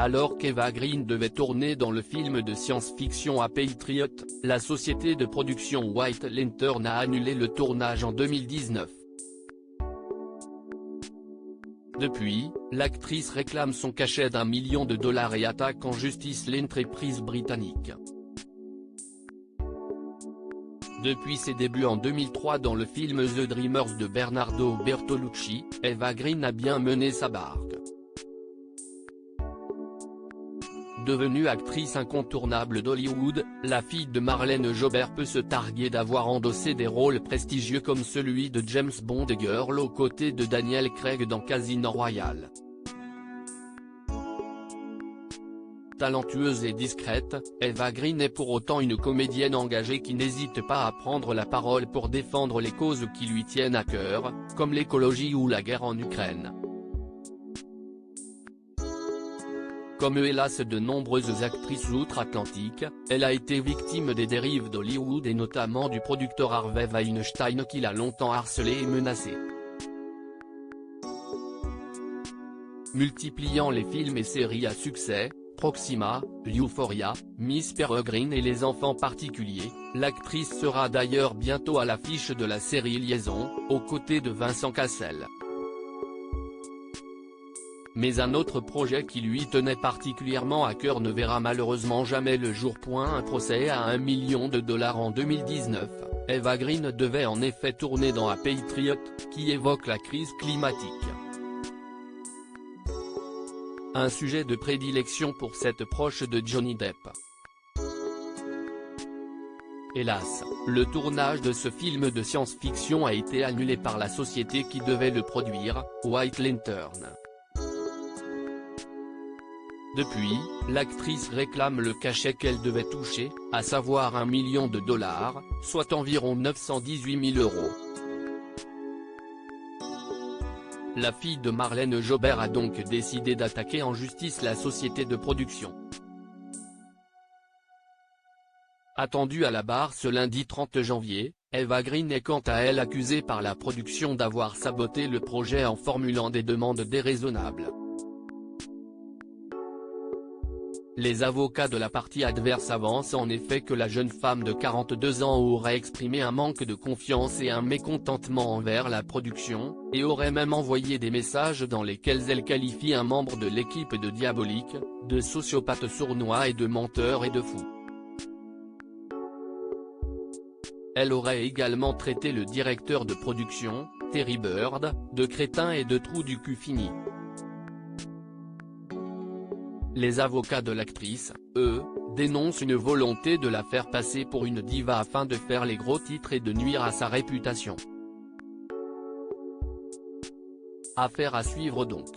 Alors qu'Eva Green devait tourner dans le film de science-fiction A Patriot, la société de production White Lantern a annulé le tournage en 2019. Depuis, l'actrice réclame son cachet d'1 million de dollars et attaque en justice l'entreprise britannique. Depuis ses débuts en 2003 dans le film The Dreamers de Bernardo Bertolucci, Eva Green a bien mené sa barque. Devenue actrice incontournable d'Hollywood, la fille de Marlène Jobert peut se targuer d'avoir endossé des rôles prestigieux comme celui de James Bond et Girl aux côtés de Daniel Craig dans Casino Royale. Talentueuse et discrète, Eva Green est pour autant une comédienne engagée qui n'hésite pas à prendre la parole pour défendre les causes qui lui tiennent à cœur, comme l'écologie ou la guerre en Ukraine. Comme hélas de nombreuses actrices outre-Atlantique, elle a été victime des dérives d'Hollywood et notamment du producteur Harvey Weinstein qui l'a longtemps harcelée et menacée. Multipliant les films et séries à succès, Proxima, Euphoria, Miss Peregrine et Les Enfants Particuliers, l'actrice sera d'ailleurs bientôt à l'affiche de la série Liaison, aux côtés de Vincent Cassel. Mais un autre projet qui lui tenait particulièrement à cœur ne verra malheureusement jamais le jour. Un procès à 1 million de dollars en 2019, Eva Green devait en effet tourner dans A Patriot, qui évoque la crise climatique. Un sujet de prédilection pour cette proche de Johnny Depp. Hélas, le tournage de ce film de science-fiction a été annulé par la société qui devait le produire, White Lantern. Depuis, l'actrice réclame le cachet qu'elle devait toucher, à savoir 1 million de dollars, soit environ 918 000 €. La fille de Marlène Jobert a donc décidé d'attaquer en justice la société de production. Attendue à la barre ce lundi 30 janvier, Eva Green est quant à elle accusée par la production d'avoir saboté le projet en formulant des demandes déraisonnables. Les avocats de la partie adverse avancent en effet que la jeune femme de 42 ans aurait exprimé un manque de confiance et un mécontentement envers la production, et aurait même envoyé des messages dans lesquels elle qualifie un membre de l'équipe de diabolique, de sociopathe sournois et de menteur et de fou. Elle aurait également traité le directeur de production, Terry Bird, de crétin et de trou du cul fini. Les avocats de l'actrice, eux, dénoncent une volonté de la faire passer pour une diva afin de faire les gros titres et de nuire à sa réputation. Affaire à suivre donc.